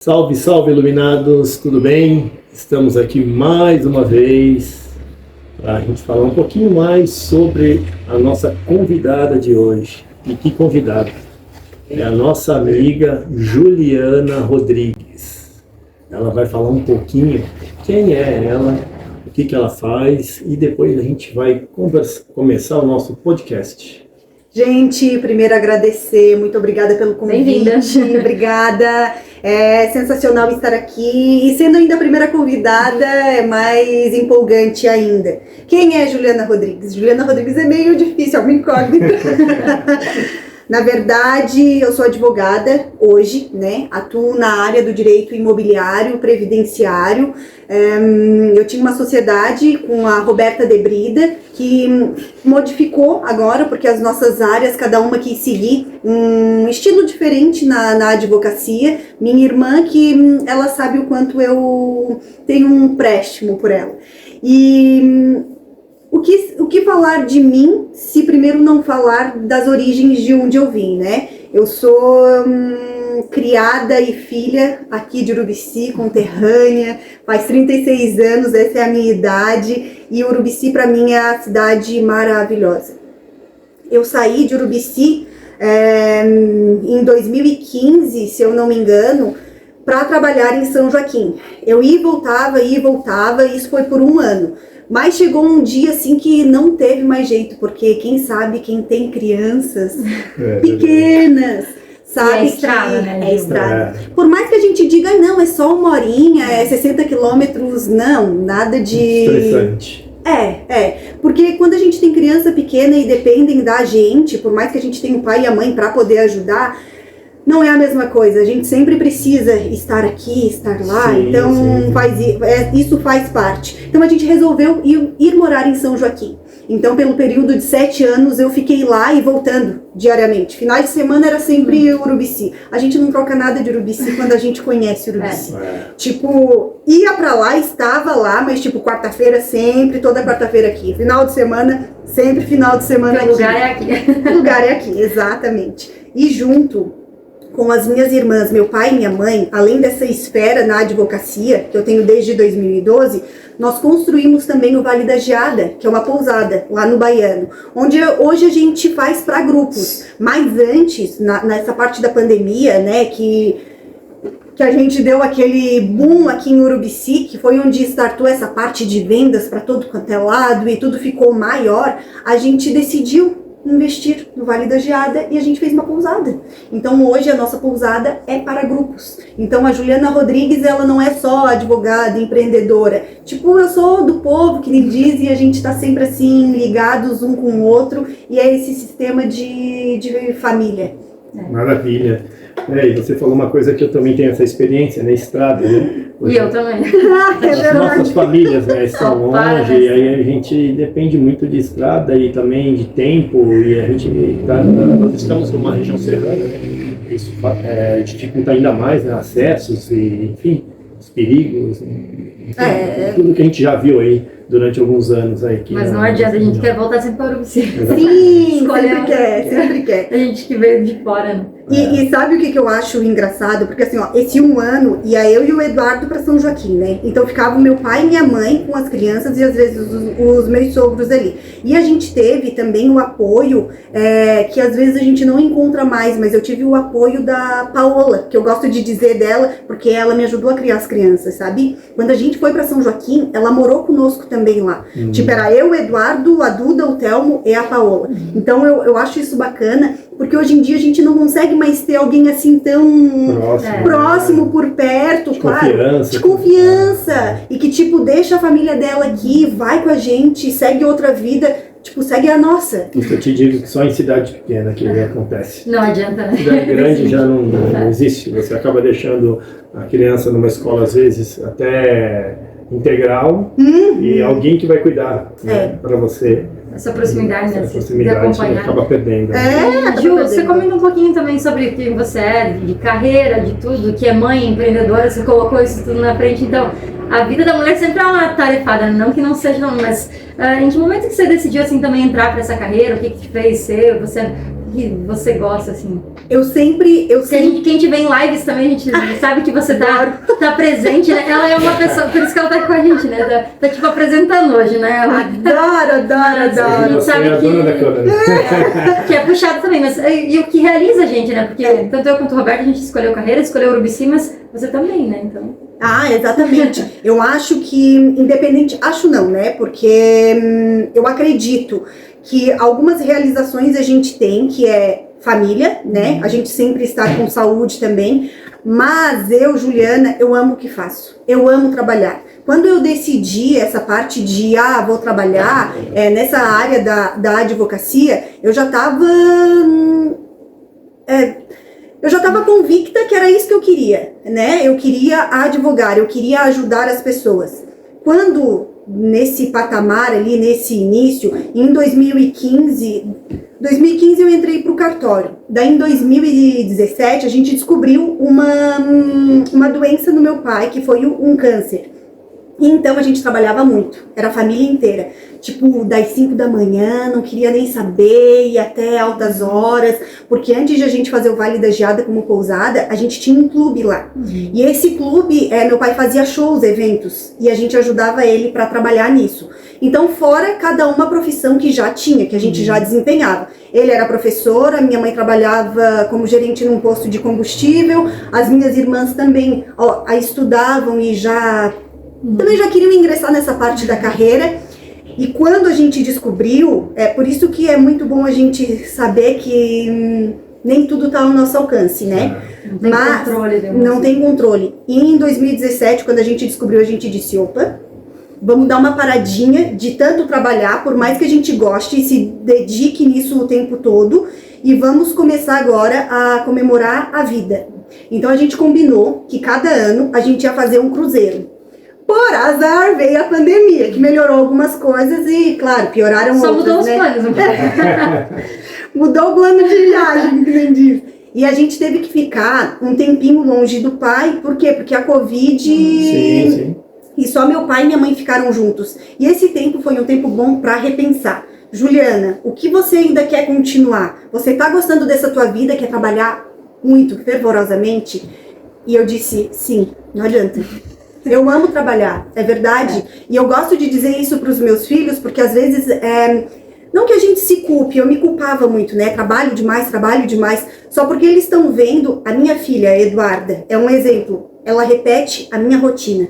Salve, salve, iluminados, tudo bem? Estamos aqui mais uma vez para a gente falar um pouquinho mais sobre a nossa convidada de hoje. E que convidada? É a nossa amiga Juliana Rodrigues. Ela vai falar um pouquinho quem é ela, o que ela faz e depois a gente vai começar o nosso podcast. Gente, primeiro agradecer, muito obrigada pelo convite. Bem-vinda. Obrigada, é sensacional estar aqui e sendo ainda a primeira convidada é mais empolgante ainda. Quem é Juliana Rodrigues? Juliana Rodrigues é meio difícil, é uma incógnita. Na verdade, eu sou advogada hoje, né? Atuo na área do direito imobiliário, previdenciário. Eu tinha uma sociedade com a Roberta de Brida, que modificou agora, porque as nossas áreas, cada uma quis seguir um estilo diferente na advocacia. Minha irmã, que ela sabe o quanto eu tenho um empréstimo por ela. E o que falar de mim, se primeiro não falar das origens de onde eu vim, né? Eu sou criada e filha aqui de Urubici, conterrânea, faz 36 anos, essa é a minha idade, e Urubici para mim é a cidade maravilhosa. Eu saí de Urubici em 2015, se eu não me engano, para trabalhar em São Joaquim. Eu ia e voltava, e isso foi por um ano. Mas chegou um dia assim que não teve mais jeito, porque quem sabe, quem tem crianças pequenas, sabe é estrada, que né? É estrada. Por mais que a gente diga, não, é só uma horinha, é 60 quilômetros, não, nada de... Estressante. Porque quando a gente tem criança pequena e dependem da gente, por mais que a gente tenha o pai e a mãe para poder ajudar, não é a mesma coisa, a gente sempre precisa estar aqui, estar lá, sim, então sim. Isso faz parte. Então a gente resolveu ir morar em São Joaquim. Então pelo período de 7 anos eu fiquei lá e voltando diariamente. Finais de semana era sempre Urubici. A gente não troca nada de Urubici quando a gente conhece Urubici. Tipo, ia pra lá, estava lá, mas tipo quarta-feira sempre, toda quarta-feira aqui. Final de semana, sempre final de semana aqui. O lugar é aqui. O lugar é aqui, exatamente. E junto com as minhas irmãs, meu pai e minha mãe, além dessa esfera na advocacia, que eu tenho desde 2012, nós construímos também o Vale da Geada, que é uma pousada lá no Baiano, onde hoje a gente faz para grupos. Mas antes, nessa parte da pandemia, né, que a gente deu aquele boom aqui em Urubici, que foi onde startou essa parte de vendas para todo quanto é lado e tudo ficou maior, a gente decidiu investir no Vale da Geada e a gente fez uma pousada. Então hoje a nossa pousada é para grupos. Então a Juliana Rodrigues, ela não é só advogada, empreendedora. Tipo, eu sou do povo, que nem diz, e a gente tá sempre assim, ligados um com o outro, e é esse sistema de família. Maravilha. E você falou uma coisa que eu também tenho essa experiência, né? Estrada, né? E eu também. As nossas famílias, né, estão longe, e aí a gente depende muito de estrada e também de tempo, e a gente nós estamos numa região serrana, né? Isso dificulta ainda mais, né, acessos e, enfim, os perigos, enfim, tudo que a gente já viu aí durante alguns anos aí. Mas não adianta, a gente quer voltar sempre para o Urubici. Sim, sempre quer. A gente que veio de fora, né? E sabe o que eu acho engraçado? Porque assim, ó, esse um ano ia eu e o Eduardo para São Joaquim, né? Então ficava o meu pai e minha mãe com as crianças e às vezes os meus sogros ali. E a gente teve também o apoio, que às vezes a gente não encontra mais, mas eu tive o apoio da Paola, que eu gosto de dizer dela, porque ela me ajudou a criar as crianças, sabe? Quando a gente foi para São Joaquim, ela morou conosco também lá. Tipo, era eu, o Eduardo, a Duda, o Telmo e a Paola. Então eu acho isso bacana, porque hoje em dia a gente não consegue mais ter alguém assim tão próximo por perto, de confiança, e que tipo deixa a família dela aqui, vai com a gente, segue outra vida, tipo segue a nossa. Isso eu te digo que só em cidade pequena que acontece. Não adianta, né? Cidade grande já não existe, você acaba deixando a criança numa escola às vezes até integral e alguém que vai cuidar, né, para você. Essa proximidade, né? Essa proximidade você acaba perdendo. Ju, você comenta um pouquinho também sobre quem você é, de carreira, de tudo, que é mãe, empreendedora, você colocou isso tudo na frente. Então, a vida da mulher sempre é uma tarefada, não que não seja, não, mas em que momento que você decidiu assim também entrar para essa carreira, o que te fez ser, você que você gosta, assim? Eu sempre... Quem te vê em lives também, a gente sabe que você tá presente, né? Ela é uma pessoa, por isso que ela tá com a gente, né? Tá tipo apresentando hoje, né? Ela... Adoro. A gente sabe que é puxado também, mas e o que realiza a gente, né? Porque tanto eu quanto o Roberto, a gente escolheu carreira, escolheu Urubici, mas você também, né? Então... Exatamente. Eu acho que, independente... Acho não, né? Porque eu acredito que algumas realizações a gente tem, que é família, né? A gente sempre está com saúde também. Mas eu, Juliana, eu amo o que faço. Eu amo trabalhar. Quando eu decidi essa parte de, vou trabalhar nessa área da advocacia, eu já estava... Eu já estava convicta que era isso que eu queria, né? Eu queria advogar, eu queria ajudar as pessoas. Quando, nesse patamar ali, nesse início, em 2015 eu entrei para o cartório. Daí, em 2017, a gente descobriu uma doença no meu pai, que foi um câncer. Então a gente trabalhava muito, era a família inteira, tipo das 5 da manhã, não queria nem saber, ia até altas horas, porque antes de a gente fazer o Vale da Geada como pousada, a gente tinha um clube lá. E esse clube, meu pai fazia shows, eventos, e a gente ajudava ele para trabalhar nisso. Então fora cada uma profissão que já tinha, que a gente já desempenhava. Ele era professor, a minha mãe trabalhava como gerente num posto de combustível, as minhas irmãs também estudavam e também já queriam ingressar nessa parte da carreira. E quando a gente descobriu, por isso que é muito bom a gente saber que nem tudo está ao nosso alcance, né? Não tem controle. E em 2017, quando a gente descobriu, a gente disse, opa, vamos dar uma paradinha de tanto trabalhar, por mais que a gente goste e se dedique nisso o tempo todo, e vamos começar agora a comemorar a vida. Então a gente combinou que cada ano a gente ia fazer um cruzeiro. Por azar, veio a pandemia, que melhorou algumas coisas e, claro, pioraram outras, mudou os né? planos. Mudou o plano de viagem, que nem diz. E a gente teve que ficar um tempinho longe do pai, por quê? Porque a Covid... Sim. E só meu pai e minha mãe ficaram juntos. E esse tempo foi um tempo bom para repensar. Juliana, o que você ainda quer continuar? Você tá gostando dessa tua vida, quer trabalhar muito, fervorosamente? E eu disse, sim, não adianta. Eu amo trabalhar, é verdade. E eu gosto de dizer isso para os meus filhos, porque às vezes, não que a gente se culpe, eu me culpava muito, né? Trabalho demais, só porque eles estão vendo, a minha filha, a Eduarda, é um exemplo. Ela repete a minha rotina.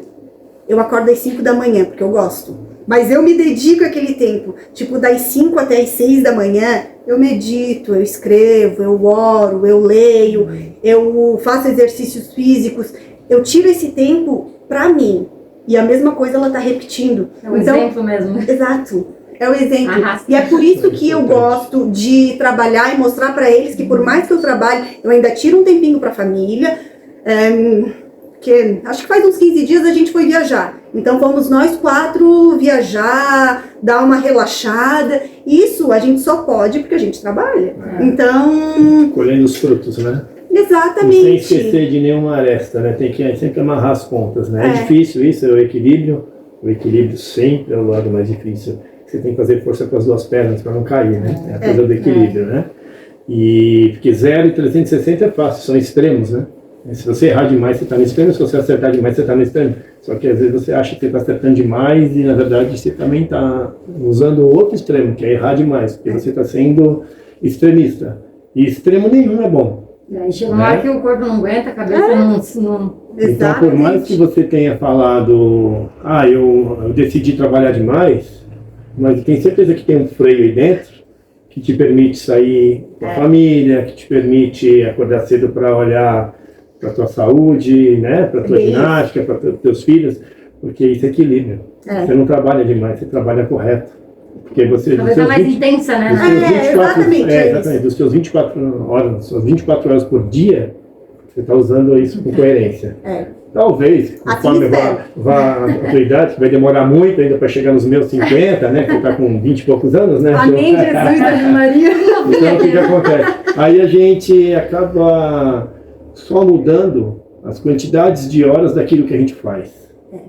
Eu acordo às 5 da manhã, porque eu gosto. Mas eu me dedico àquele tempo. Tipo, das 5 até as 6 da manhã, eu medito, eu escrevo, eu oro, eu leio, eu faço exercícios físicos. Eu tiro esse tempo pra mim. E a mesma coisa ela tá repetindo. É um exemplo mesmo. Exato. É o exemplo. E é por isso que eu gosto de trabalhar e mostrar pra eles que por mais que eu trabalhe, eu ainda tiro um tempinho pra família. Que acho que faz uns 15 dias a gente foi viajar. Então fomos nós 4 viajar, dar uma relaxada. Isso a gente só pode porque a gente trabalha. Então... Colhendo os frutos, né? Exatamente. Sem esquecer de nenhuma aresta, né? Tem que sempre amarrar as pontas, né? É difícil isso, é o equilíbrio. O equilíbrio sempre é o lado mais difícil. Você tem que fazer força com as duas pernas para não cair, né? É a coisa do equilíbrio, né? E porque 0 e 360 é fácil, são extremos, né? Se você errar demais, você está no extremo. Se você acertar demais, você está no extremo. Só que às vezes você acha que você está acertando demais e na verdade você também está usando o outro extremo, que é errar demais, porque você está sendo extremista. E extremo nenhum é bom. Chega uma hora que o corpo não aguenta, a cabeça não... Então, por mais que você tenha falado, eu decidi trabalhar demais, mas tem certeza que tem um freio aí dentro que te permite sair com a família, que te permite acordar cedo para olhar para a tua saúde, né? Para a tua ginástica, para os teus filhos, porque isso é equilíbrio. Você não trabalha demais, você trabalha correto. Porque você... Talvez é mais intensa, né? Exatamente. Dos seus 24 horas por dia, você está usando isso com coerência. Talvez, conforme vá a tua idade, que vai demorar muito ainda para chegar nos meus 50, né? Que você está com 20 e poucos anos, né? Amém, Jesus, Ave Maria. Então, o que acontece? Aí a gente acaba só mudando as quantidades de horas daquilo que a gente faz,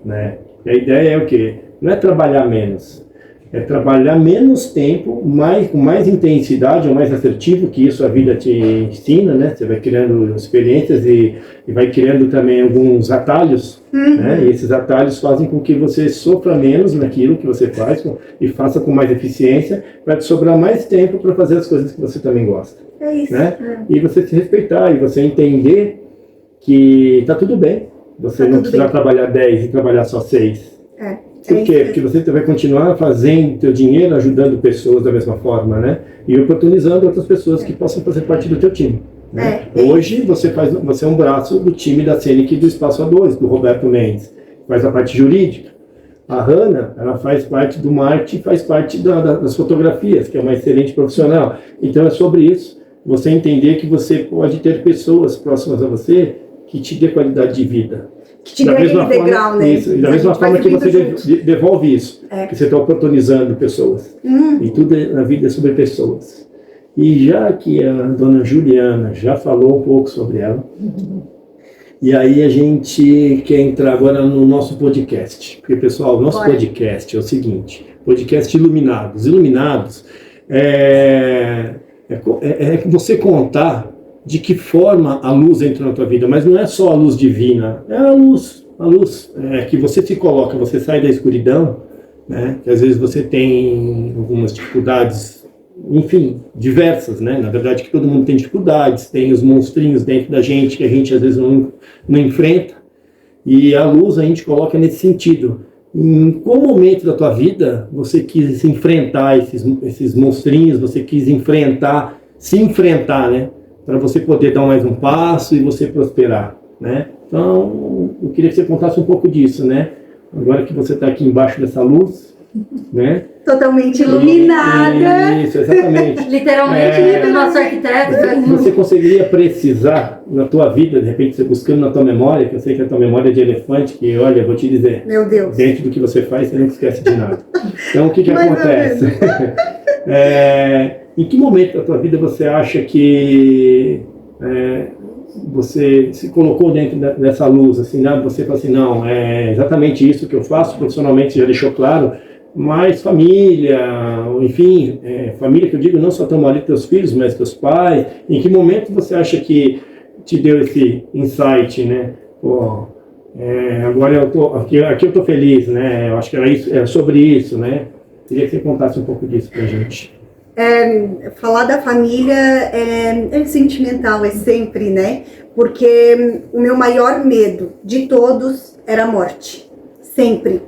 né? E a ideia é o quê? Não é trabalhar menos, é trabalhar menos tempo, com mais intensidade, ou mais assertivo, que isso a vida te ensina, né? Você vai criando experiências e vai criando também alguns atalhos, né? E esses atalhos fazem com que você sofra menos naquilo que você faz e faça com mais eficiência, para te sobrar mais tempo para fazer as coisas que você também gosta. É isso. Né? E você se respeitar, e você entender que tá tudo bem. Você não precisar trabalhar 10 e trabalhar só 6. Por quê? Porque você vai continuar fazendo teu dinheiro, ajudando pessoas da mesma forma, né? E oportunizando outras pessoas que possam fazer parte do teu time. Né? Hoje você é um braço do time da Scenic do Espaço A2, do Roberto Mendes. Faz a parte jurídica. A Hanna, ela faz parte do marketing, faz parte das fotografias, que é uma excelente profissional. Então é sobre isso. Você entender que você pode ter pessoas próximas a você que te dê qualidade de vida. Que te dê aquele degrau, né? Isso, da mesma forma que você devolve isso, que você está oportunizando pessoas. E tudo na vida é sobre pessoas. E já que a dona Juliana já falou um pouco sobre ela, e aí a gente quer entrar agora no nosso podcast. Porque, pessoal, o nosso podcast é o seguinte, podcast Iluminados. Iluminados é você contar de que forma a luz entra na tua vida, mas não é só a luz divina, é a luz que você se coloca, você sai da escuridão, né? Que às vezes você tem algumas dificuldades, enfim, diversas, né? Na verdade que todo mundo tem dificuldades, tem os monstrinhos dentro da gente que a gente às vezes não enfrenta, e a luz a gente coloca nesse sentido. Em qual momento da tua vida você quis enfrentar esses monstrinhos, você quis se enfrentar, né? Para você poder dar mais um passo e você prosperar, né? Então, eu queria que você contasse um pouco disso, né? Agora que você está aqui embaixo dessa luz, né? Totalmente iluminada. Isso, exatamente. Literalmente, o nosso arquiteto. Você conseguiria precisar na tua vida, de repente você buscando na tua memória, que eu sei que a tua memória é de elefante, que olha, vou te dizer, meu Deus, dentro do que você faz, você não esquece de nada. Então, o que acontece? Em que momento da tua vida você acha que você se colocou dentro dessa luz, assim, né? Você fala assim, não, é exatamente isso que eu faço, profissionalmente já deixou claro, mas família, enfim, família que eu digo não só teu marido e teus filhos, mas teus pais, em que momento você acha que te deu esse insight, né? Pô, agora aqui eu tô feliz, né? Eu acho que é sobre isso, né? Queria que você contasse um pouco disso pra gente. Falar da família é sentimental, é sempre, né? Porque o meu maior medo de todos era a morte.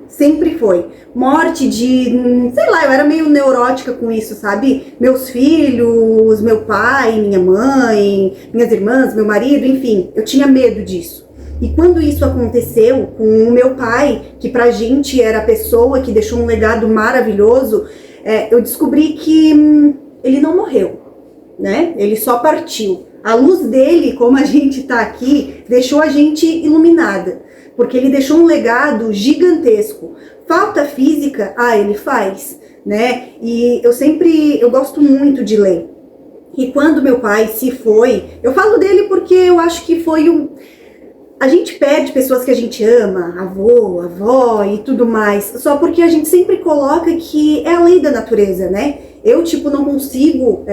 Sempre foi. Morte de, sei lá, eu era meio neurótica com isso, sabe? Meus filhos, meu pai, minha mãe, minhas irmãs, meu marido, enfim, eu tinha medo disso. E quando isso aconteceu com o meu pai, que pra gente era a pessoa que deixou um legado maravilhoso, eu descobri que ele não morreu, né? Ele só partiu. A luz dele, como a gente tá aqui, deixou a gente iluminada, porque ele deixou um legado gigantesco. Falta física, ele faz, né? E eu gosto muito de ler. E quando meu pai se foi, eu falo dele porque eu acho que foi a gente perde pessoas que a gente ama, avô, avó e tudo mais, só porque a gente sempre coloca que é a lei da natureza, né? Eu, não consigo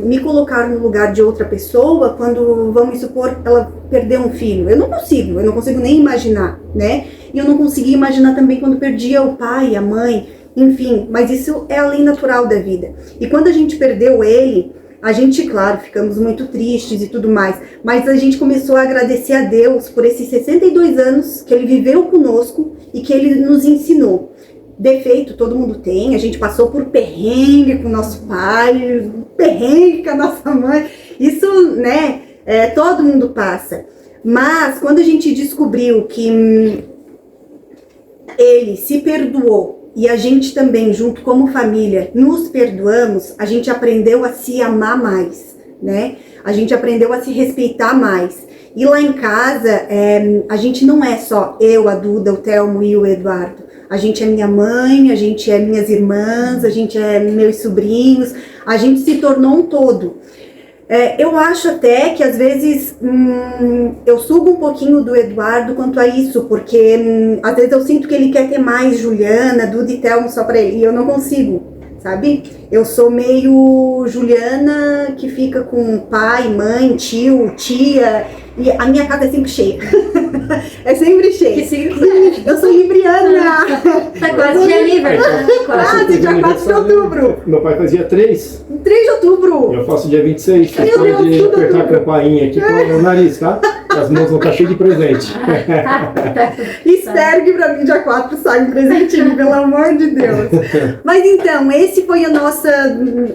me colocar no lugar de outra pessoa quando, vamos supor, ela perdeu um filho. Eu não consigo nem imaginar, né? E eu não conseguia imaginar também quando perdia o pai, a mãe, enfim, mas isso é a lei natural da vida. E quando a gente perdeu ele, a gente, claro, ficamos muito tristes e tudo mais, mas a gente começou a agradecer a Deus por esses 62 anos que Ele viveu conosco e que Ele nos ensinou. Defeito todo mundo tem, a gente passou por perrengue com nosso pai, perrengue com a nossa mãe, isso, né, todo mundo passa. Mas quando a gente descobriu que Ele se perdoou, e a gente também, junto como família, nos perdoamos, a gente aprendeu a se amar mais, né? A gente aprendeu a se respeitar mais. E lá em casa, a gente não é só eu, a Duda, o Telmo e o Eduardo. A gente é minha mãe, a gente é minhas irmãs, a gente é meus sobrinhos, a gente se tornou um todo. Eu acho até que às vezes eu subo um pouquinho do Eduardo quanto a isso, porque às vezes eu sinto que ele quer ter mais Juliana, Duda e Thelma só pra ele, e eu não consigo, sabe? Eu sou meio Juliana que fica com pai, mãe, tio, tia, e a minha casa é sempre cheia. É sempre cheia. Que signo que é? Eu sou libriana. Tá quase dia livre. Quase, dia 4 de outubro. Meu pai fazia 3. 3 de outubro. Eu faço dia 26. Você Meu Deus, pode tudo apertar a outubro. campainha aqui com o meu nariz, tá? As mãos vão estar cheias de presente. Espero que pra mim dia 4 saia um presentinho, pelo amor de Deus. Mas então, esse foi a nossa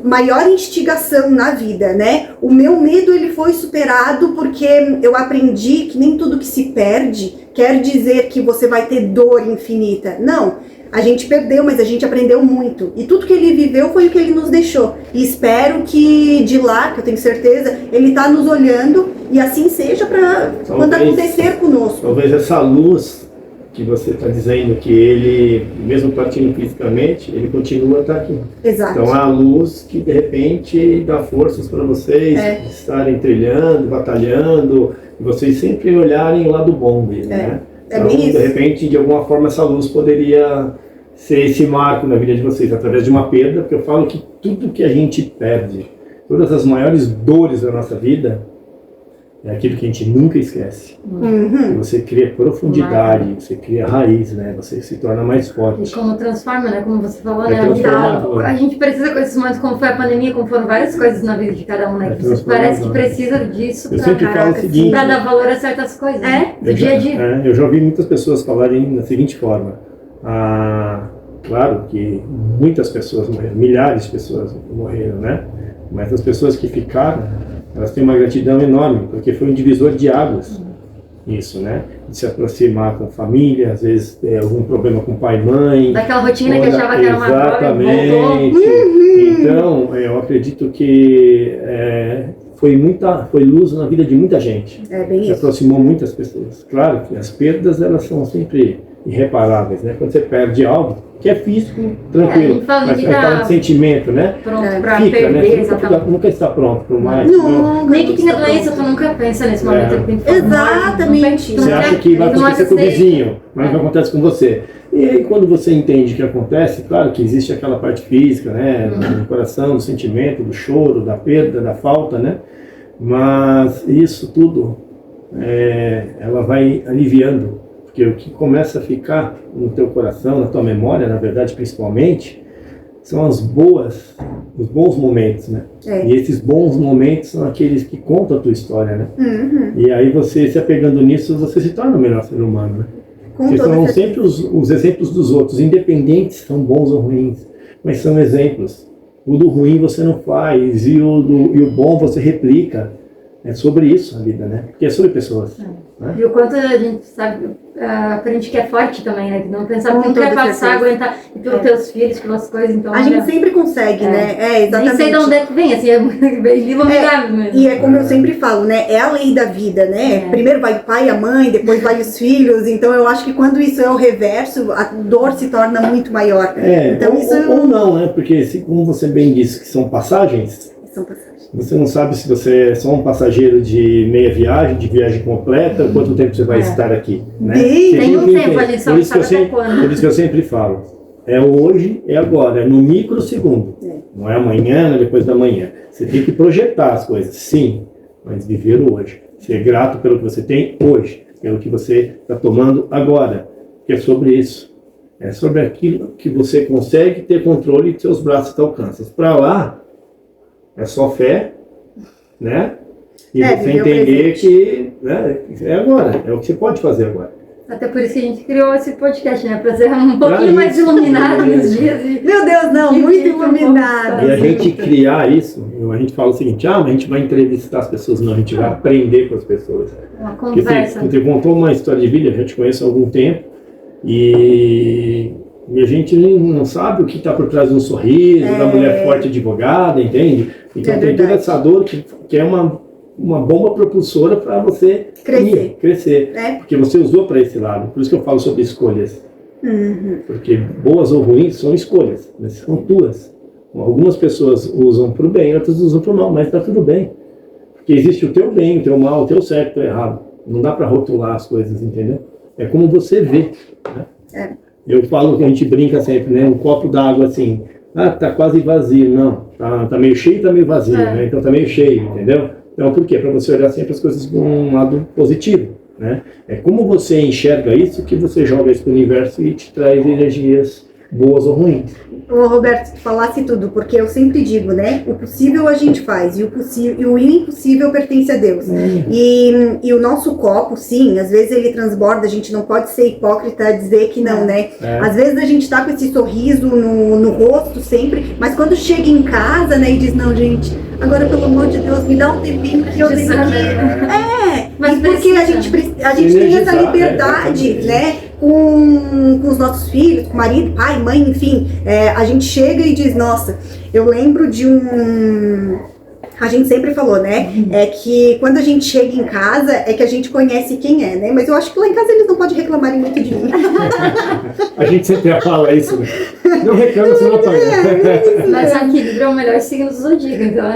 maior instigação na vida, né? O meu medo, ele foi superado porque eu aprendi que nem tudo que se perde quer dizer que você vai ter dor infinita. Não. A gente perdeu, mas a gente aprendeu muito. E tudo que ele viveu foi o que ele nos deixou. E espero que de lá, que eu tenho certeza, ele está nos olhando e assim seja para quando acontecer conosco. Talvez essa luz que você está dizendo que ele, mesmo partindo fisicamente, ele continua a estar aqui. Exato. Então é a luz que de repente dá forças para vocês estarem trilhando, batalhando, e vocês sempre olharem o lado bom dele, né? É Então, bem isso. de repente, de alguma forma, essa luz poderia ser esse marco na vida de vocês, através de uma perda, porque eu falo que tudo que a gente perde, todas as maiores dores da nossa vida, é aquilo que a gente nunca esquece. Uhum. Você cria profundidade, você cria raiz, né? Você se torna mais E forte. como transforma, né? Como você falou, É né? transformador. A gente precisa com esses momentos, como foi a pandemia, como foram várias coisas na vida de cada um, né? É Que você parece que transformador. precisa disso Eu sempre falo o seguinte, pra dar valor a certas coisas. né? Do dia a dia. Eu já ouvi muitas pessoas falarem da seguinte forma. Claro que muitas pessoas morreram, milhares de pessoas morreram, né? Mas as pessoas que ficaram, elas têm uma gratidão enorme, porque foi um divisor de águas, isso, né? De se aproximar com a família, às vezes algum problema com pai e mãe. Daquela rotina que achava que era uma droga e voltou. Exatamente. Então, eu acredito que foi luz na vida de muita gente. É bem Se isso. aproximou muitas pessoas. Claro que as perdas, elas são sempre irreparáveis, né? Quando você perde algo, que é físico, tranquilo, gente fala mas que é aquele tá sentimento, né? Pronto pra Fica, né? perder, Você exatamente. nunca está pronto para mais. Não, Nem que tenha doença, tu nunca pensa nesse momento. que tem que falar, Exatamente. não Você quer- acha que vai não acontecer com o aceita. vizinho, mas não acontece com você. E aí, quando você entende o que acontece, claro que existe aquela parte física, né? Do coração, do sentimento, do choro, da perda, da falta, né? Mas isso tudo, ela vai aliviando. Porque o que começa a ficar no teu coração, na tua memória, na verdade, principalmente, são os bons momentos, né? E esses bons momentos são aqueles que contam a tua história, né? Uhum. E aí você, se apegando nisso, você se torna o melhor ser humano, né? Com Porque toda são certeza. sempre os exemplos dos outros, independentes, são bons ou ruins, mas são exemplos. O do ruim você não faz, e o bom você replica. É sobre isso a vida, né? Porque é sobre pessoas. Né? E o quanto a gente sabe, aprende que é forte também, né? Que não pensar Com que não quer toda passar, certeza. aguentar e pelos teus filhos, pelas coisas. Então, A gente sempre consegue, né? Exatamente. nem sei de onde é que vem, assim, é bem livre mesmo. E é como eu sempre falo, né? É a lei da vida, né? Primeiro vai o pai e a mãe, depois vai os filhos. Então eu acho que quando isso é o reverso, a dor se torna muito maior. Então ou não, né? Porque, como você bem disse, que são passagens, São passagens. você não sabe se você é só um passageiro de meia viagem, de viagem completa, quanto tempo você vai estar aqui, né? Bem, Você tem um que tempo, entender. a gente só Por isso que eu sabe até sempre- quando. Por isso que eu sempre falo, é hoje, é agora, é no microsegundo. Não é amanhã, não é depois da manhã. Você tem que projetar as coisas, sim, mas viver o hoje. Ser grato pelo que você tem hoje, pelo que você está tomando agora. Que é sobre isso. É sobre aquilo que você consegue ter controle e seus braços te alcançam. Para lá, é só fé, né? E você viver o entender presente. que, né, é agora, é o que você pode fazer agora. Até por isso que a gente criou esse podcast, né? Pra ser um pouquinho Pra mais isso. iluminado nos dias. Meu Deus, não, Que muito tipo, iluminado. E a gente criar isso, a gente fala o seguinte, mas a gente vai entrevistar as pessoas, não, a gente vai aprender com as pessoas. Uma Porque conversa. você contou uma história de vida, eu já te conheço há algum tempo, e a gente não sabe o que está por trás de um sorriso, da mulher forte advogada, entende? Então É tem toda verdade. essa dor que é uma bomba propulsora para você crescer. Porque você usou para esse lado. Por isso que eu falo sobre escolhas. Porque boas ou ruins são escolhas, mas são tuas. Algumas pessoas usam para o bem, outras usam para o mal, mas está tudo bem. Porque existe o teu bem, o teu mal, o teu certo, o teu errado. Não dá para rotular as coisas, entendeu? É como você vê, né? Eu falo que a gente brinca sempre, né? Um copo d'água assim, tá quase vazio. Não, tá meio cheio, tá meio vazio, né? Então tá meio cheio, entendeu? Então por quê? Para você olhar sempre as coisas de um lado positivo, né? É como você enxerga isso que você joga isso pro universo e te traz energias boas ou ruins. Ô, Roberto, tu falasse tudo, porque eu sempre digo, né? O possível a gente faz e o impossível pertence a Deus. E o nosso copo, sim, às vezes ele transborda, a gente não pode ser hipócrita dizer que não, né? Às vezes a gente tá com esse sorriso no rosto sempre, mas quando chega em casa, né, e diz, não, gente, agora pelo amor de Deus, me dá um tempinho que eu tenho aqui. Mas porque a gente tem essa liberdade, né? Com os nossos filhos, com marido, pai, mãe, enfim, a gente chega e diz, nossa, eu lembro de a gente sempre falou, né, é que quando a gente chega em casa é que a gente conhece quem é, né, mas eu acho que lá em casa eles não podem reclamarem muito de mim. A gente sempre fala isso, né? Não reclama, você não apanha. Mas aqui, Libra é o melhor signo do zodíaco, então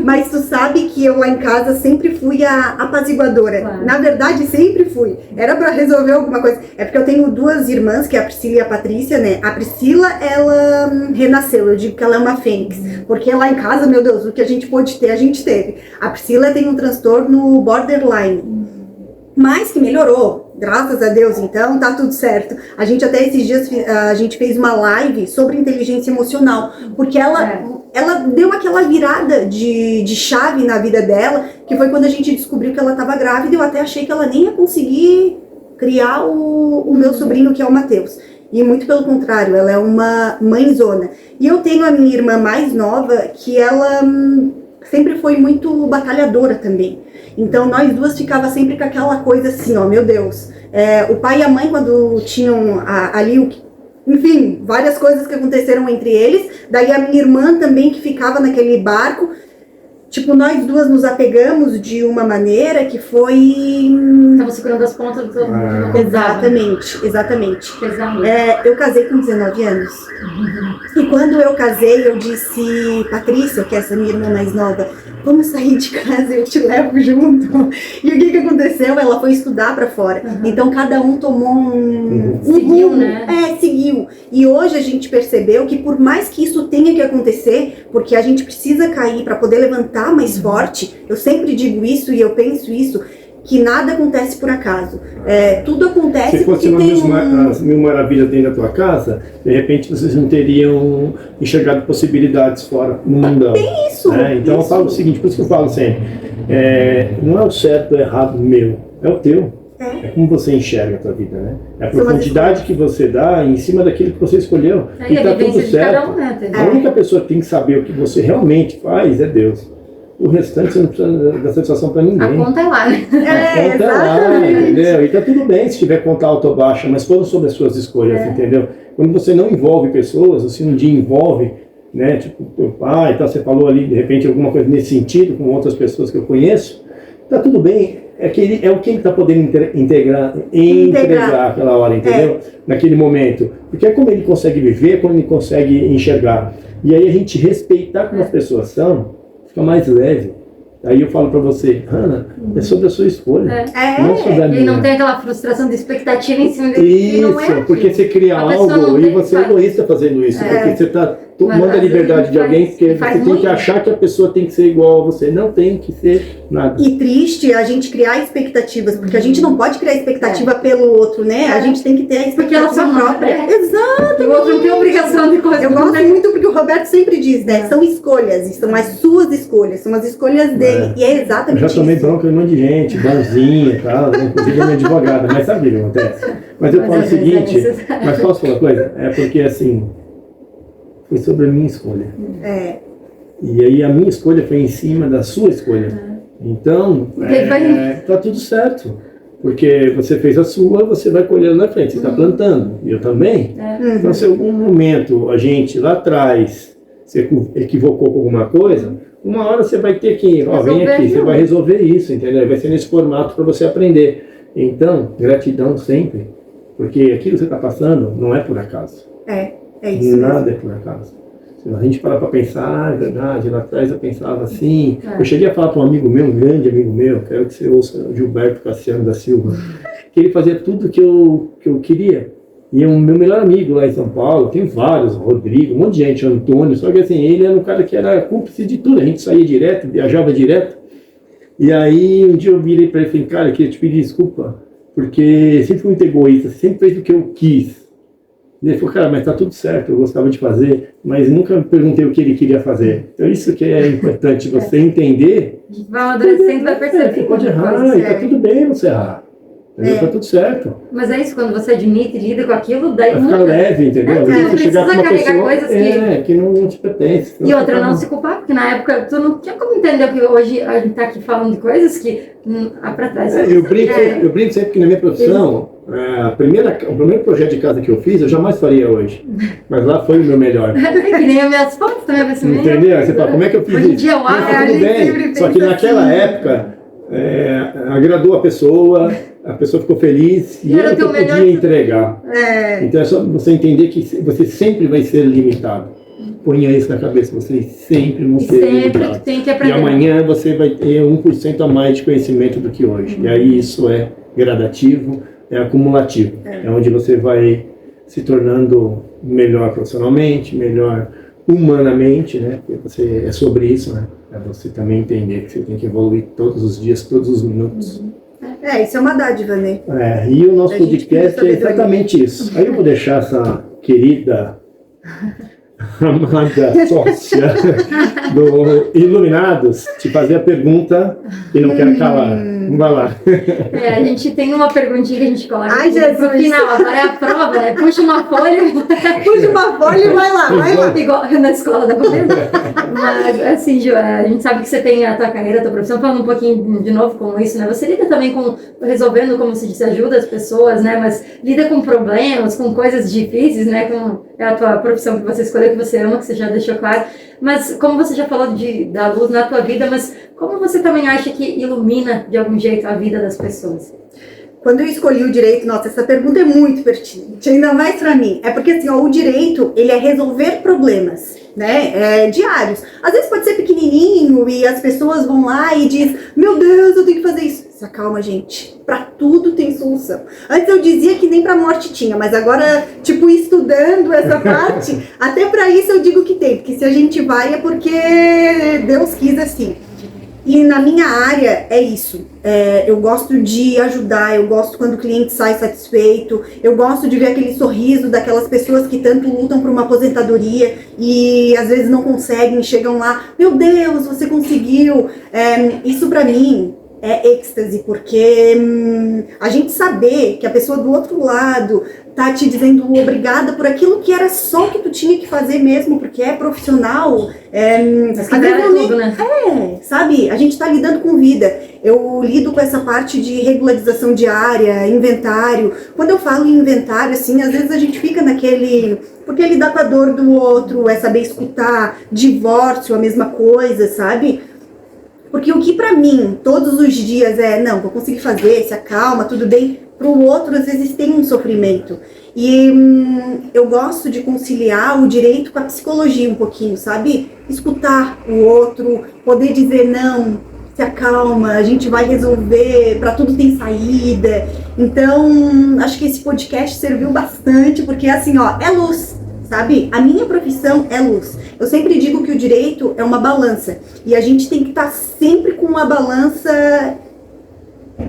mas tu sabe que eu lá em casa sempre fui a apaziguadora. Claro. Na verdade, sempre fui. Era pra resolver alguma coisa. É porque eu tenho duas irmãs, que é a Priscila e a Patrícia, né? A Priscila, ela renasceu. Eu digo que ela é uma fênix. Porque lá em casa, meu Deus, o que a gente pôde ter, a gente teve. A Priscila tem um transtorno borderline. Mas que melhorou, graças a Deus, então tá tudo certo. A gente até esses dias a gente fez uma live sobre inteligência emocional, porque ela deu aquela virada de chave na vida dela, que foi quando a gente descobriu que ela estava grávida. Eu até achei que ela nem ia conseguir criar o meu sobrinho, que é o Matheus. E muito pelo contrário, ela é uma mãezona. E eu tenho a minha irmã mais nova, que ela sempre foi muito batalhadora também. Então nós duas ficava sempre com aquela coisa assim, ó, meu Deus. O pai e a mãe, quando tinham enfim, várias coisas que aconteceram entre eles. Daí a minha irmã também, que ficava naquele barco. Tipo, nós duas nos apegamos de uma maneira que foi... Tava segurando as pontas do todo mundo. Exatamente. Pesado. Eu casei com 19 anos. E quando eu casei, eu disse, Patrícia, que é essa minha irmã mais nova, vamos sair de casa, eu te levo junto. E o que aconteceu? Ela foi estudar pra fora. Então cada um tomou um Seguiu, rumo. né? Seguiu. E hoje a gente percebeu que por mais que isso tenha que acontecer, porque a gente precisa cair pra poder levantar mais forte, eu sempre digo isso e eu penso isso, que nada acontece por acaso. Tudo acontece se fosse porque tem as mil maravilhas dentro da tua casa, de repente vocês não teriam enxergado possibilidades fora no mundão. Tem isso. Então eu falo o seguinte, por isso que eu falo sempre, não é o certo ou errado meu, é o teu. É como você enxerga a tua vida, né? É a profundidade que você dá em cima daquilo que você escolheu. E tá tudo certo. A única pessoa que tem que saber o que você realmente faz é Deus. O restante você não precisa dar satisfação pra ninguém. A conta é lá, né? A conta é lá, entendeu? E tá tudo bem se tiver conta alta ou baixa, mas foram sobre as suas escolhas, entendeu? Quando você não envolve pessoas, você um dia envolve, né? Tipo, teu pai, você falou ali, de repente, alguma coisa nesse sentido com outras pessoas que eu conheço, tá tudo bem. É o que ele está podendo entregar aquela hora, entendeu? Naquele momento. Porque é como ele consegue viver, como ele consegue enxergar. E aí a gente respeitar como as pessoas são, fica mais leve. Aí eu falo pra você, Ana, é sobre a sua escolha. Não sobre a minha. E não tem aquela frustração de expectativa em cima dele. Isso, porque você cria algo e você é egoísta fazendo isso. Porque você está tomando a liberdade de alguém, porque você tem que achar que a pessoa tem que ser igual a você. Não tem que ser nada. E triste a gente criar expectativas, porque a gente não pode criar expectativa pelo outro, né? A gente tem que ter a expectativa própria. Exato. E o outro não tem obrigação de coisa. Eu gosto muito porque o Roberto sempre diz, né? São escolhas, e são as suas escolhas, são as escolhas dele. E é exatamente isso. Eu já tomei bronca de um monte de gente, bonzinha e tal, inclusive a minha advogada, mas sabe o que acontece? Mas eu falo o seguinte, mas posso falar uma coisa? É porque assim, foi sobre a minha escolha. E aí a minha escolha foi em cima da sua escolha. Então, tá tudo certo. Porque você fez a sua, você vai colhendo na frente, você está plantando. E eu também. Então, se em algum momento a gente lá atrás se equivocou com alguma coisa, uma hora você vai ter que, vem aqui, você vai resolver isso, entendeu? Vai ser nesse formato para você aprender. Então, gratidão sempre. Porque aquilo que você está passando não é por acaso. É isso. Nada é por acaso. Se a gente parar para pensar, é verdade, lá atrás eu pensava assim. Eu cheguei a falar para um amigo meu, um grande amigo meu, quero que você ouça, o Gilberto Cassiano da Silva, que ele fazia tudo que eu queria. E o meu melhor amigo lá em São Paulo, tem vários, Rodrigo, um monte de gente, Antônio, só que assim, ele era um cara que era cúmplice de tudo, a gente saía direto, viajava direto. E aí um dia eu virei para ele e falei, cara, eu queria te pedir desculpa, porque sempre fui muito egoísta, sempre fez o que eu quis. E ele falou, cara, mas tá tudo certo, eu gostava de fazer, mas nunca perguntei o que ele queria fazer. Então isso que é importante, você entender. Vai amadurecendo, vai perceber. Você pode errar, e tá tudo bem você errar. Tá tudo certo. Mas é isso, quando você admite e lida com aquilo, daí vai ficar leve, entendeu? Você não chegar com uma precisa pessoa coisas que não te pertence. E outra, não se culpar, porque na época tu não tinha como entender que hoje a gente tá aqui falando de coisas que há pra trás. Eu brinco sempre que na minha profissão, o primeiro projeto de casa que eu fiz, eu jamais faria hoje. Mas lá foi o meu melhor. Que nem as minhas fotos também, vai ser melhor. Entendeu? Você fala, como é que eu fiz hoje em isso? dia, Tudo bem, só que naquela época, agradou a pessoa ficou feliz e era o que eu podia entregar. Então é só você entender que você sempre vai ser limitado. Ponha isso na cabeça, você sempre vão ser limitados. Tem que aprender. E amanhã você vai ter 1% a mais de conhecimento do que hoje. E aí isso é gradativo, é acumulativo. É onde você vai se tornando melhor profissionalmente, melhor humanamente, né? Porque é sobre isso, né? É você também entender que você tem que evoluir todos os dias, todos os minutos. Isso é uma dádiva, né? E o nosso podcast é exatamente isso. Aí eu vou deixar essa querida, amada sócia do Iluminados te fazer a pergunta que não quero calar. Vai lá. A gente tem uma perguntinha que a gente coloca pro final. Agora é a prova, né? Puxa uma folha. Puxa uma folha e vai lá. Igual na escola da comida. Mas, assim, Ju, a gente sabe que você tem a tua carreira, a tua profissão, falando um pouquinho de novo com isso, né? Você lida também com, resolvendo, como se disse, ajuda as pessoas, né? Mas lida com problemas, com coisas difíceis, né? É a tua profissão que você escolheu, que você ama, que você já deixou claro. Mas como você já falou da luz na tua vida, mas como você também acha que ilumina de algum jeito a vida das pessoas? Quando eu escolhi o direito, nossa, essa pergunta é muito pertinente, ainda mais pra mim. É porque assim, o direito, ele é resolver problemas, né, diários. Às vezes pode ser pequenininho e as pessoas vão lá e dizem, meu Deus, eu tenho que fazer isso. Se acalma, gente. Pra tudo tem solução. Antes eu dizia que nem pra morte tinha, mas agora, estudando essa parte, até pra isso eu digo que tem. Porque se a gente vai é porque Deus quis assim. E na minha área é isso. Eu gosto de ajudar, eu gosto quando o cliente sai satisfeito, eu gosto de ver aquele sorriso daquelas pessoas que tanto lutam por uma aposentadoria e às vezes não conseguem, chegam lá, meu Deus, você conseguiu. Isso pra mim é êxtase, porque a gente saber que a pessoa do outro lado tá te dizendo obrigada por aquilo que era só o que tu tinha que fazer mesmo, porque é profissional. Tudo, né? Sabe? A gente tá lidando com vida. Eu lido com essa parte de regularização diária, inventário. Quando eu falo em inventário, assim, às vezes a gente fica naquele... Porque é lidar com a dor do outro, é saber escutar, divórcio, a mesma coisa, sabe? Porque o que pra mim, todos os dias não, vou conseguir fazer, se acalma, tudo bem, pro outro às vezes tem um sofrimento. E eu gosto de conciliar o direito com a psicologia um pouquinho, sabe? Escutar o outro, poder dizer não, se acalma, a gente vai resolver, pra tudo tem saída. Então, acho que esse podcast serviu bastante, porque assim, é luz. Sabe? A minha profissão é luz. Eu sempre digo que o direito é uma balança. E a gente tem que estar sempre com uma balança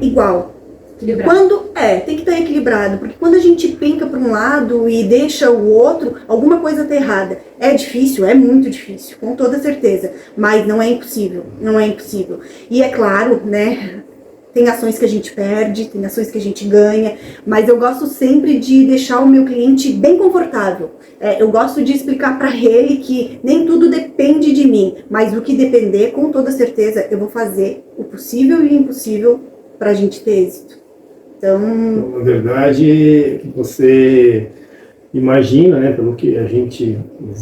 igual. Equilibrado. Tem que estar equilibrado. Porque quando a gente penca para um lado e deixa o outro, alguma coisa está errada. É difícil, é muito difícil, com toda certeza. Mas não é impossível. Não é impossível. E é claro, né? Tem ações que a gente perde, tem ações que a gente ganha, mas eu gosto sempre de deixar o meu cliente bem confortável. Eu gosto de explicar para ele que nem tudo depende de mim, mas o que depender, com toda certeza, eu vou fazer o possível e o impossível para a gente ter êxito. Então, na verdade, você imagina, né, pelo que a gente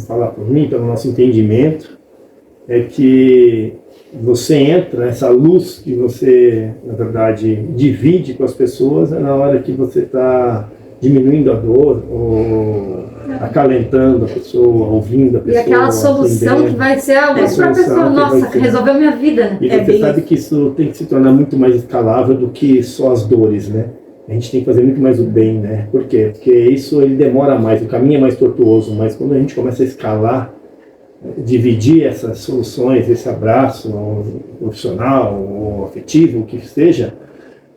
fala por mim, pelo nosso entendimento, é que você entra nessa luz que você, na verdade, divide com as pessoas na hora que você está diminuindo a dor ou acalentando a pessoa, ouvindo a E pessoa. aquela solução atendendo. que vai ser a própria pessoa, nossa, resolveu minha vida, né? E É você bem sabe isso. que isso tem que se tornar muito mais escalável do que só as dores, né? A gente tem que fazer muito mais o bem, né? Por quê? Porque isso ele demora mais, o caminho é mais tortuoso, mas quando a gente começa a escalar, dividir essas soluções, esse abraço profissional ou afetivo, o que seja,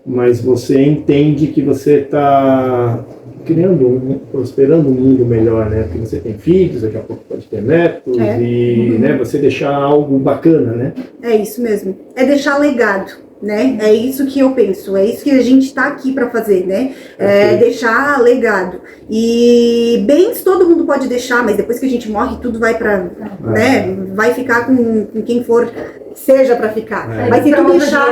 mas você entende que você está criando, prosperando um mundo melhor, né? Porque você tem filhos, daqui a pouco pode ter netos, e né, você deixar algo bacana, né? É isso mesmo. É deixar legado, né? É isso que eu penso. É isso que a gente está aqui para fazer, né? É deixar legado. E bens todo mundo pode deixar, mas depois que a gente morre, tudo vai para, né? Vai ficar com quem for, seja para ficar. Mas se tu deixar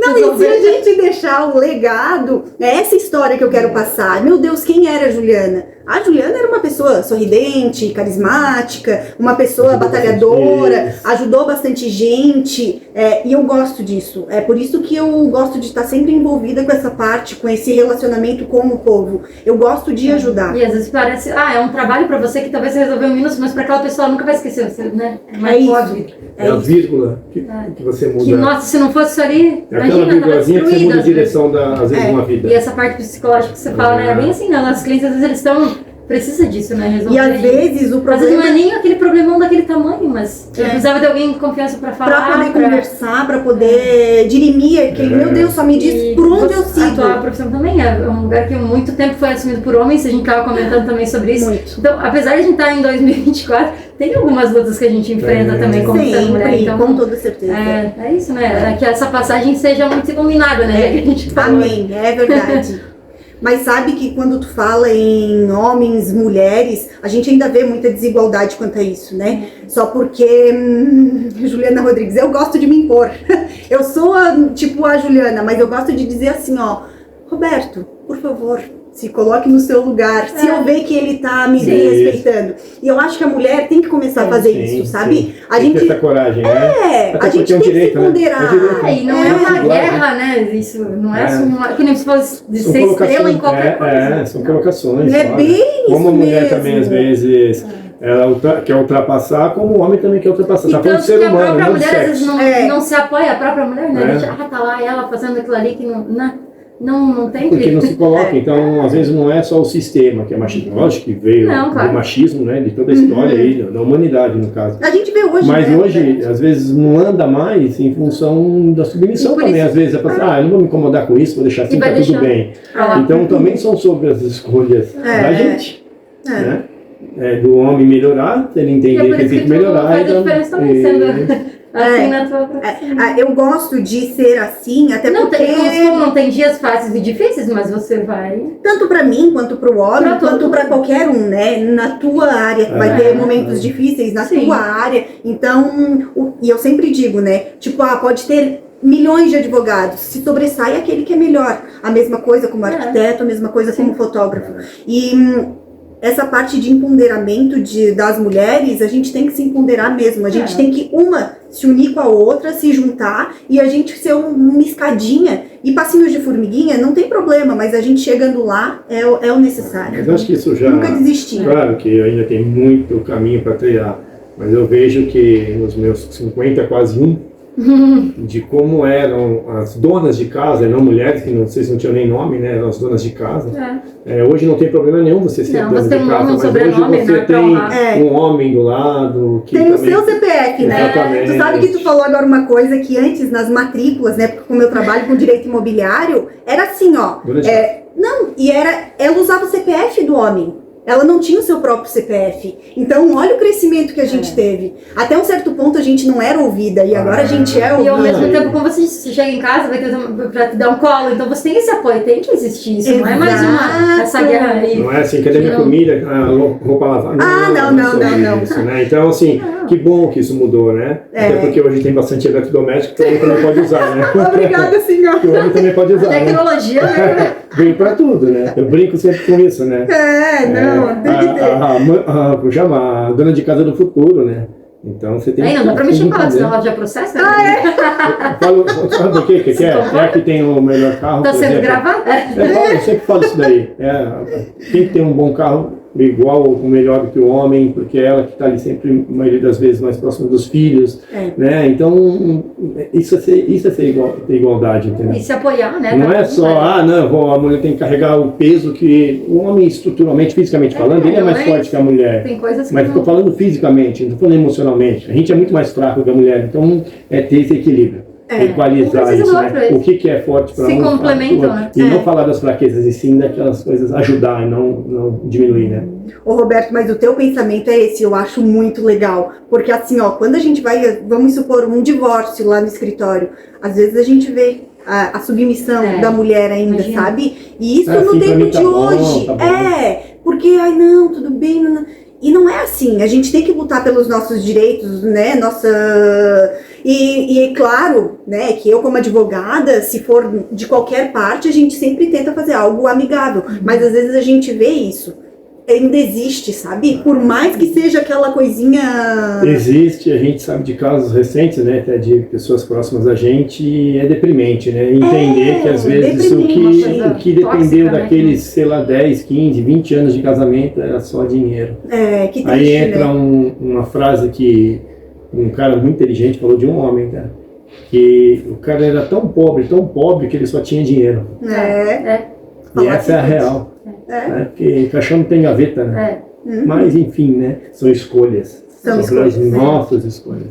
não, e se a gente deixar o legado, é essa história que eu quero passar. Meu Deus, quem era a Juliana? A Juliana era uma pessoa sorridente, carismática, uma pessoa batalhadora, ajudou bastante gente, e eu gosto disso. É por isso que eu gosto de estar sempre envolvida com essa parte, com esse relacionamento com o povo. Eu gosto de ajudar. E às vezes parece, é um trabalho pra você que talvez você resolveu um minuto, mas pra aquela pessoa ela nunca vai esquecer você, né? É isso. Pode. É a vírgula que você muda. Que, nossa, se não fosse isso ali, É aquela imagina, tava vírgulazinha que você muda a destruída. direção, às vezes, de uma vida. E essa parte psicológica que você fala, né? É bem assim, né? Nossos clientes, às vezes, eles estão... Precisa disso, né? Resolver. E às vezes o Às vezes não problema é nem aquele problemão daquele tamanho, mas ele precisava de alguém de confiança pra falar. para poder conversar, para poder dirimir aquele, meu Deus, só me diz por onde eu sigo. A tua profissão também é um lugar que muito tempo foi assumido por homens, a gente estava comentando também sobre isso. Muito. Então, apesar de a gente estar em 2024, tem algumas lutas que a gente enfrenta também como sendo mulher. Sempre, Então, com toda certeza. é isso, né? Que essa passagem seja muito iluminada, né? Que a gente falou. Amém, é verdade. Mas sabe que quando tu fala em homens, mulheres, a gente ainda vê muita desigualdade quanto a isso, né? Só porque, Juliana Rodrigues, eu gosto de me impor. Eu sou tipo a Juliana, mas eu gosto de dizer assim, ó, Roberto, por favor, se coloque no seu lugar, se eu ver que ele tá me respeitando. E eu acho que a mulher tem que começar a fazer isso, sabe? A tem que gente ter essa coragem, né? a gente tem que se ponderar. E não é uma guerra, né? Isso não é só uma... Que nem se fosse de ser estrela em qualquer coisa. São colocações. É olha. bem Como a isso mulher mesmo. também, às vezes, ela quer ultrapassar, como o homem também quer ultrapassar. E Tá falando tanto de ser que a humano, própria não de mulher às vezes sexo. não se apoia, a própria mulher, né? É. A gente, tá lá ela fazendo aquilo ali que não tem Porque que... não se coloca, então às vezes não é só o sistema que é machista, lógico que veio Claro. do machismo, né, de toda a história aí, da humanidade no caso. A gente vê hoje, Mas né? hoje, às vezes, não anda mais em função da submissão E por também. isso- Às vezes é pra eu não vou me incomodar com isso, vou deixar assim, E vai tá tudo deixando bem. pra lá. Então também são sobre as escolhas da gente, né? Do homem melhorar, ele E é entender por que isso tem que tu melhorar. faz a então, diferença também, sendo assim na tua profissão. Eu gosto de ser assim, até Não porque tem, não tem dias fáceis e difíceis, mas você vai... tanto pra mim, quanto pro homem, Pra todo quanto pra mundo. qualquer um, né? Na tua área, vai ter momentos difíceis na Sim. tua área. Então, e eu sempre digo, né? Tipo, pode ter milhões de advogados, se sobressai aquele que é melhor. A mesma coisa como arquiteto, a mesma coisa como fotógrafo. E essa parte de empoderamento das mulheres, a gente tem que se empoderar mesmo. A gente tem que uma se unir com a outra, se juntar e a gente ser uma escadinha. E passinhos de formiguinha, não tem problema, mas a gente chegando lá é o necessário. Mas eu acho que isso já... Nunca desistir. Claro que ainda tem muito caminho para trilhar, mas eu vejo que nos meus 50, quase de como eram as donas de casa, não mulheres, que não sei se não tinham nem nome, né? Eram as donas de casa. Hoje não tem problema nenhum você ser dona você de tem um casa, nome, um mas hoje sobrenome, você né, pra tem honrar. um homem do lado que Tem o também... seu CPF, né? Exatamente. Tu sabe que tu falou agora uma coisa que antes nas matrículas, né? Porque como eu trabalho com direito imobiliário, era assim, ó. Dona de Ela usava o CPF do homem. Ela não tinha o seu próprio CPF. Então, olha o crescimento que a gente teve. Até um certo ponto a gente não era ouvida e agora a gente é E ao ouvida. mesmo tempo, como você chega em casa, vai ter pra te dar um colo. Então você tem esse apoio, tem que existir isso. Não é mais essa guerra aí. Não é assim, cadê minha Não. comida, roupa lavada? Não. Isso, né? Então, assim, que bom que isso mudou, né? Até porque hoje tem bastante eletrodoméstico que o homem também pode usar, né? Obrigada, senhor. Que o homem também pode usar, né? Tecnologia, né? Veio pra tudo, né? Eu brinco sempre com isso, né? Tem que ter. A dona de casa do futuro, né? Então você tem Aí não dá pra tem mexer que com ela, entender. senão ela já processa. Sabe o que é? É a que tem o melhor carro, Tá por sendo exemplo. gravada? Eu sempre falo isso daí. Quem tem um bom carro igual ou melhor do que o homem, porque é ela que está ali sempre, a maioria das vezes, mais próxima dos filhos, né? Então, isso é ter igualdade, entendeu? E se apoiar, né? Não é só, a mulher tem que carregar o peso que o homem, estruturalmente, fisicamente falando, ele é mais forte que a mulher. Tem coisas que mas estou falando fisicamente, não estou falando emocionalmente. A gente é muito mais fraco que a mulher, então é ter esse equilíbrio. Equalizar isso, né? O que é forte para um, se complementam, né? E não falar das fraquezas, e sim daquelas coisas, ajudar e não diminuir, né? Ô Roberto, mas o teu pensamento é esse, eu acho muito legal, porque assim, ó, quando a gente vamos supor um divórcio lá no escritório, às vezes a gente vê a submissão da mulher ainda, sabe? E isso no tempo de hoje, porque, não, tudo bem, e não é assim, a gente tem que lutar pelos nossos direitos, né, e é claro, né, que eu como advogada, se for de qualquer parte, a gente sempre tenta fazer algo amigável, mas às vezes a gente vê isso, ainda existe, sabe? Por mais que seja aquela coisinha... Existe, a gente sabe de casos recentes, né, até de pessoas próximas a gente, e é deprimente, né? Entender que às vezes o que dependeu tóxica, daqueles, sei lá, 10, 15, 20 anos de casamento era só dinheiro. Que triste, aí entra né? uma frase que um cara muito inteligente falou de um homem, cara, que o cara era tão pobre que ele só tinha dinheiro. E essa é a real. Né? Porque caixão não tem gaveta, né? Mas enfim, né? São escolhas. São as nossas escolhas.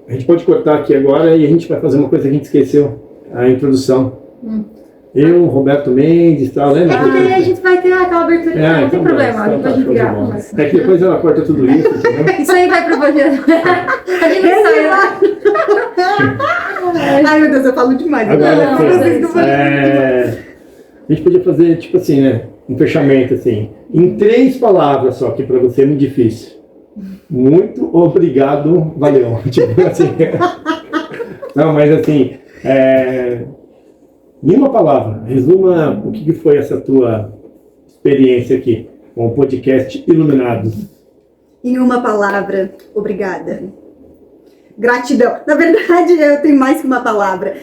A gente pode cortar aqui agora e a gente vai fazer uma coisa que a gente esqueceu, a introdução. Eu, Roberto Mendes, tal, né? É que daí a gente vai ter aquela abertura, não tem problema, depois a gente grava. É que depois ela corta tudo isso, entendeu? Isso aí vai pro banheiro. A gente não sai lá. Ai meu Deus, eu falo demais. Agora, a gente podia fazer, tipo assim, né? Um fechamento, assim, em 3 palavras só, que pra você é muito difícil. Muito obrigado, valeu. Tipo assim. Não, mas assim, em uma palavra, resuma o que foi essa tua experiência aqui com o podcast Iluminados. Em uma palavra, obrigada. Gratidão. Na verdade, eu tenho mais que uma palavra.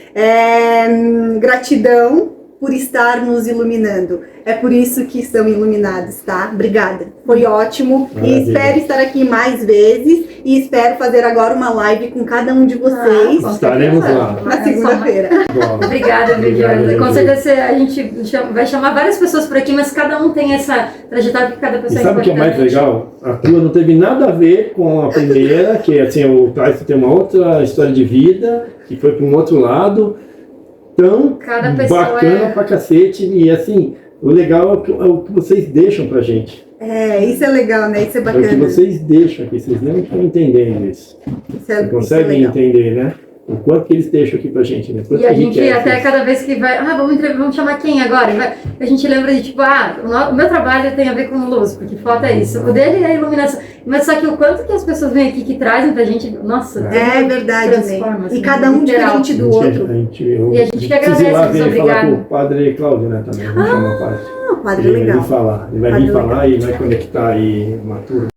Gratidão por estar nos iluminando. É por isso que estão iluminados, tá? Obrigada. Foi ótimo. E espero estar aqui mais vezes. E espero fazer agora uma live com cada um de vocês. Estaremos lá. Na segunda-feira. Obrigada, Viviane. Com certeza a gente vai chamar várias pessoas por aqui, mas cada um tem essa trajetória que cada pessoa e sabe o que é mais legal? A tua não teve nada a ver com a primeira, que assim, o Tyson tem uma outra história de vida, que foi para um outro lado, tão bacana pra cacete, e assim, o legal é o que vocês deixam pra gente. Isso é legal, né? Isso é bacana. É o que vocês deixam aqui, vocês não estão entendendo isso. Vocês conseguem entender, né? O quanto que eles deixam aqui pra gente, né? E a gente até cada vez que vai, vamos chamar quem agora? A gente lembra de tipo, o meu trabalho tem a ver com luz, porque foto é isso. O dele é a iluminação. Mas só que o quanto que as pessoas vêm aqui que trazem pra gente, nossa, é verdade, né? Assim, e cada um diferente do outro. E a gente que agradece, muito falar com o padre Cláudio, né, também. Vamos chamar o padre. O padre é legal. Ele vai vir falar e vai conectar aí uma turma.